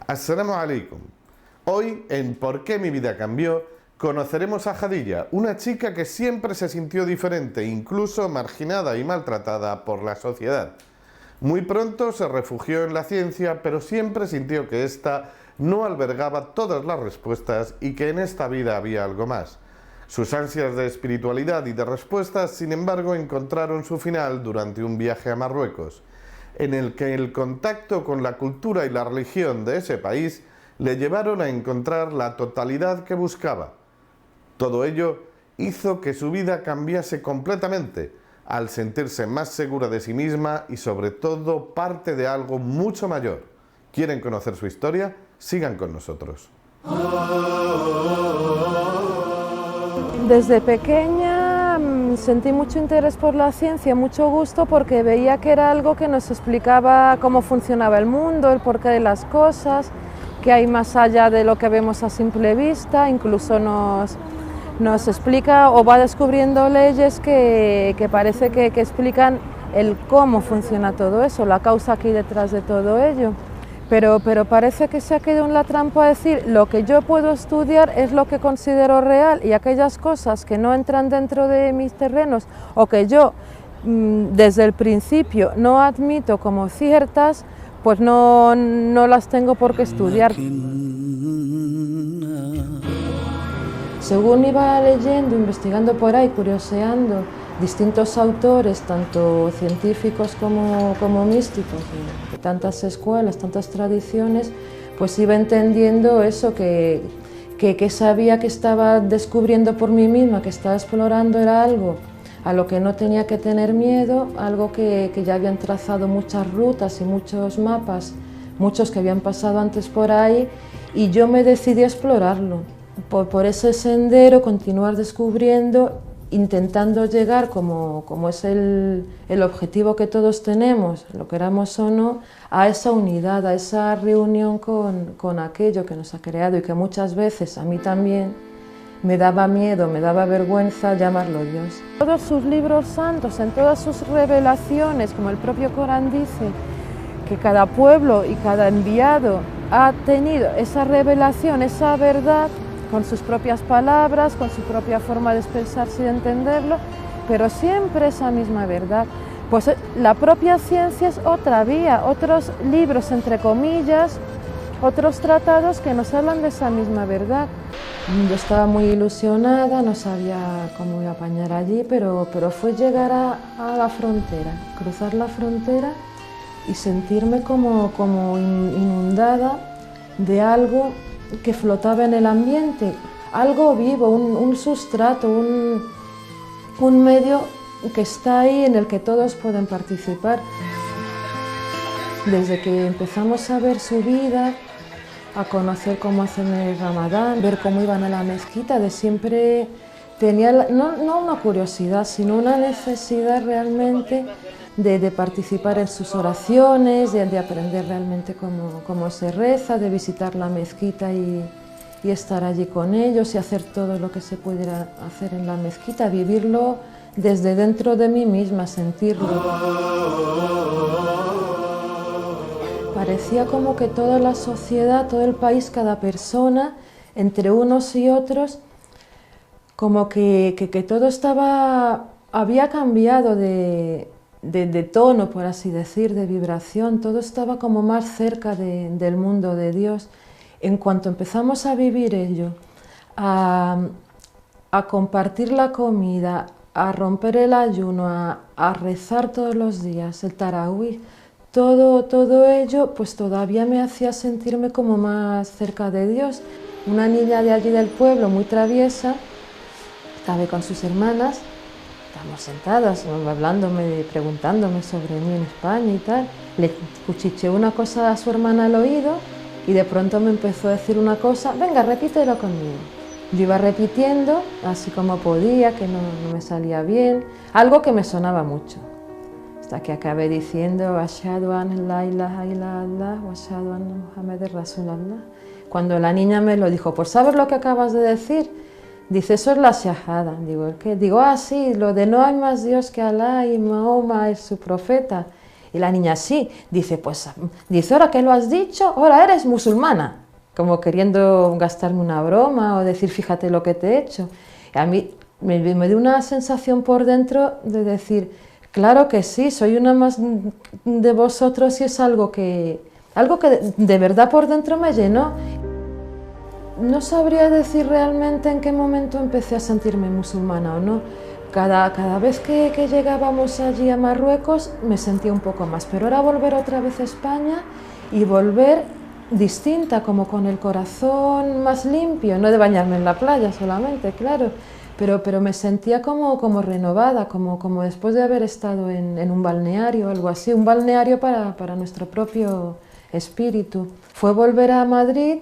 As-salamu alaikum. Hoy, en ¿Por qué mi vida cambió?, conoceremos a Jadilla, una chica que siempre se sintió diferente, incluso marginada y maltratada por la sociedad. Muy pronto se refugió en la ciencia, pero siempre sintió que ésta no albergaba todas las respuestas y que en esta vida había algo más. Sus ansias de espiritualidad y de respuestas, sin embargo, encontraron su final durante un viaje a Marruecos, en el que el contacto con la cultura y la religión de ese país le llevaron a encontrar la totalidad que buscaba. Todo ello hizo que su vida cambiase completamente, al sentirse más segura de sí misma y sobre todo parte de algo mucho mayor. ¿Quieren conocer su historia? Sigan con nosotros. Desde pequeña sentí mucho interés por la ciencia, mucho gusto, porque veía que era algo que nos explicaba cómo funcionaba el mundo, el porqué de las cosas, que hay más allá de lo que vemos a simple vista, incluso nos explica o va descubriendo leyes que parece que explican el cómo funciona todo eso, la causa que hay detrás de todo ello. Pero parece que se ha quedado en la trampa de decir lo que yo puedo estudiar es lo que considero real, y aquellas cosas que no entran dentro de mis terrenos o que yo desde el principio no admito como ciertas, pues no las tengo por qué estudiar. Según iba leyendo, investigando por ahí, curioseando distintos autores, tanto científicos como místicos, de tantas escuelas, tantas tradiciones, pues iba entendiendo eso, que sabía que estaba descubriendo por mí misma, que estaba explorando, era algo a lo que no tenía que tener miedo, algo que ya habían trazado muchas rutas y muchos mapas, muchos que habían pasado antes por ahí, y yo me decidí a explorarlo. Por ese sendero, continuar descubriendo, intentando llegar, como es el objetivo que todos tenemos, lo queramos o no, a esa unidad, a esa reunión con aquello que nos ha creado y que muchas veces a mí también me daba miedo, me daba vergüenza llamarlo Dios. Todos sus libros santos, en todas sus revelaciones, como el propio Corán dice, que cada pueblo y cada enviado ha tenido esa revelación, esa verdad, con sus propias palabras, con su propia forma de expresarse y de entenderlo, pero siempre esa misma verdad. Pues la propia ciencia es otra vía, otros libros, entre comillas, otros tratados que nos hablan de esa misma verdad. Yo estaba muy ilusionada, no sabía cómo iba a apañar allí, pero fue llegar a la frontera, cruzar la frontera y sentirme como inundada de algo que flotaba en el ambiente, algo vivo, un sustrato, un medio que está ahí en el que todos pueden participar. Desde que empezamos a ver su vida, a conocer cómo hacen el Ramadán, ver cómo iban a la mezquita, de siempre tenía no una curiosidad, sino una necesidad realmente de participar en sus oraciones, de aprender realmente cómo se reza, de visitar la mezquita y estar allí con ellos y hacer todo lo que se pudiera hacer en la mezquita, vivirlo desde dentro de mí misma, sentirlo. Parecía como que toda la sociedad, todo el país, cada persona, entre unos y otros, como que todo había cambiado de tono, por así decir, de vibración, todo estaba como más cerca del mundo de Dios. En cuanto empezamos a vivir ello, a compartir la comida, a romper el ayuno, a rezar todos los días, el tarawih, todo ello pues todavía me hacía sentirme como más cerca de Dios. Una niña de allí del pueblo, muy traviesa, estaba con sus hermanas, estábamos sentadas, hablándome, preguntándome sobre mí en España y tal. Le cuchicheé una cosa a su hermana al oído y de pronto me empezó a decir una cosa, venga, repítelo conmigo. Yo iba repitiendo, así como podía, que no me salía bien, algo que me sonaba mucho. hasta que acabé diciendo Ashhadu an la ilaha illallah wa ashhadu anna Muhammadan Rasulullah. Cuando la niña me lo dijo, pues ¿sabes lo que acabas de decir? Dice, eso es la shahada. Digo, ¿el qué? Digo, sí, lo de no hay más Dios que Alá y Mahoma es su profeta. Y la niña, sí. Dice, pues, dice, ahora que lo has dicho, ahora eres musulmana. Como queriendo gastarme una broma o decir, fíjate lo que te he hecho. Y a mí me dio una sensación por dentro de decir, claro que sí, soy una más de vosotros y es algo que de verdad por dentro me llenó. No sabría decir realmente en qué momento empecé a sentirme musulmana o no. Cada vez que llegábamos allí a Marruecos me sentía un poco más, pero era volver otra vez a España y volver distinta, como con el corazón más limpio, no de bañarme en la playa solamente, claro, pero me sentía como renovada, como después de haber estado en un balneario, algo así, un balneario para nuestro propio espíritu. Fue volver a Madrid,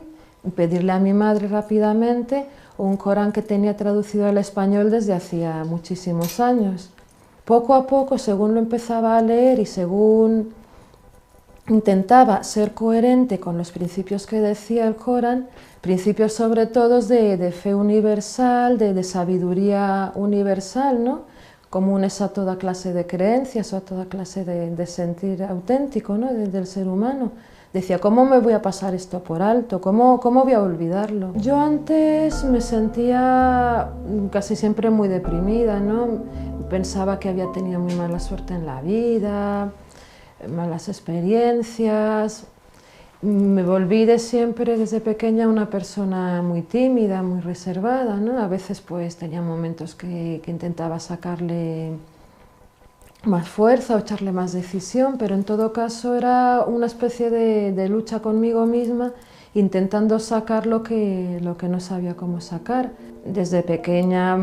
pedirle a mi madre rápidamente un Corán que tenía traducido al español desde hacía muchísimos años. Poco a poco, según lo empezaba a leer y según intentaba ser coherente con los principios que decía el Corán, principios sobre todo de fe universal, de sabiduría universal, ¿no? Comunes a toda clase de creencias o a toda clase de sentir auténtico, ¿no? Del ser humano. Decía, ¿cómo me voy a pasar esto por alto? ¿Cómo voy a olvidarlo? Yo antes me sentía casi siempre muy deprimida, ¿no? Pensaba que había tenido muy mala suerte en la vida, malas experiencias. Me volví de siempre, desde pequeña, una persona muy tímida, muy reservada, ¿no? A veces pues tenía momentos que intentaba sacarle más fuerza o echarle más decisión, pero en todo caso era una especie de lucha conmigo misma, intentando sacar lo que no sabía cómo sacar. Desde pequeña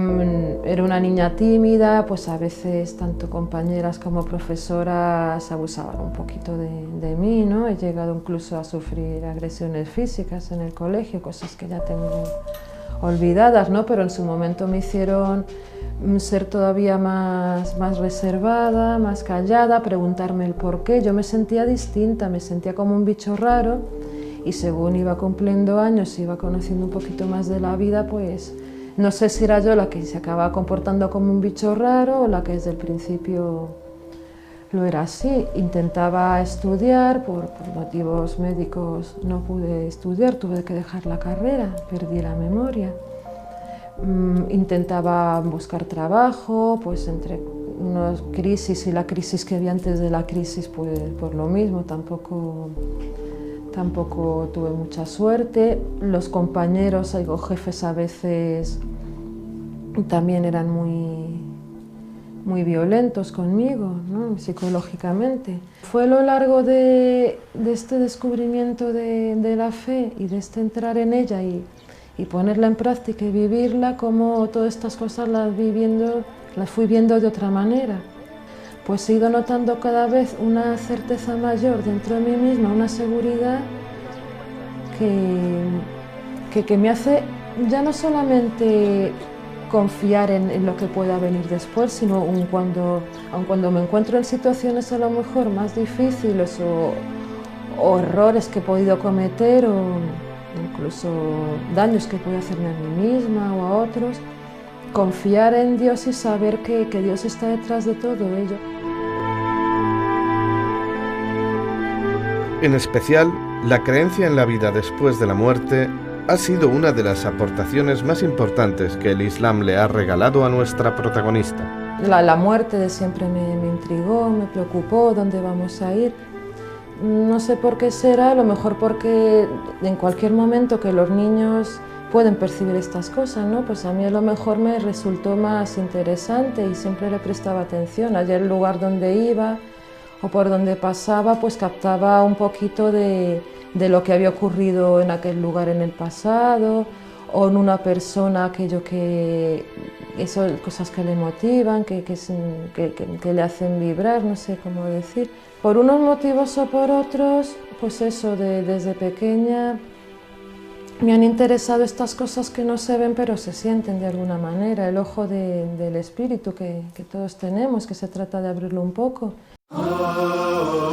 era una niña tímida, pues a veces tanto compañeras como profesoras abusaban un poquito de mí, ¿no? He llegado incluso a sufrir agresiones físicas en el colegio, cosas que ya tengo olvidadas, ¿no? Pero en su momento me hicieron ser todavía más reservada, más callada, preguntarme el por qué. Yo me sentía distinta, me sentía como un bicho raro y según iba cumpliendo años, iba conociendo un poquito más de la vida, pues no sé si era yo la que se acababa comportando como un bicho raro o la que desde el principio lo era así. Intentaba estudiar, por motivos médicos no pude estudiar, tuve que dejar la carrera, perdí la memoria. Intentaba buscar trabajo, pues entre una crisis y la crisis que había antes de la crisis, pues por lo mismo tampoco tuve mucha suerte. Los compañeros o jefes a veces también eran muy violentos conmigo, ¿no? Psicológicamente. Fue a lo largo de este descubrimiento de la fe y de este entrar en ella y ponerla en práctica y vivirla, como todas estas cosas las fui viendo de otra manera. Pues he ido notando cada vez una certeza mayor dentro de mí misma, una seguridad que me hace ya no solamente confiar en lo que pueda venir después, sino aun cuando me encuentro en situaciones a lo mejor más difíciles o errores que he podido cometer o incluso daños que puedo hacerme a mí misma o a otros, confiar en Dios y saber que Dios está detrás de todo ello. En especial, la creencia en la vida después de la muerte ha sido una de las aportaciones más importantes que el Islam le ha regalado a nuestra protagonista. La muerte de siempre me intrigó, me preocupó, ¿dónde vamos a ir? No sé por qué será, a lo mejor porque en cualquier momento que los niños pueden percibir estas cosas, ¿no? Pues a mí a lo mejor me resultó más interesante y siempre le prestaba atención. Allá el lugar donde iba o por donde pasaba, pues captaba un poquito de lo que había ocurrido en aquel lugar en el pasado o en una persona, cosas que le motivan, que le hacen vibrar, no sé cómo decir. Por unos motivos o por otros, pues eso, desde pequeña me han interesado estas cosas que no se ven pero se sienten de alguna manera, el ojo del espíritu que todos tenemos, que se trata de abrirlo un poco. Oh.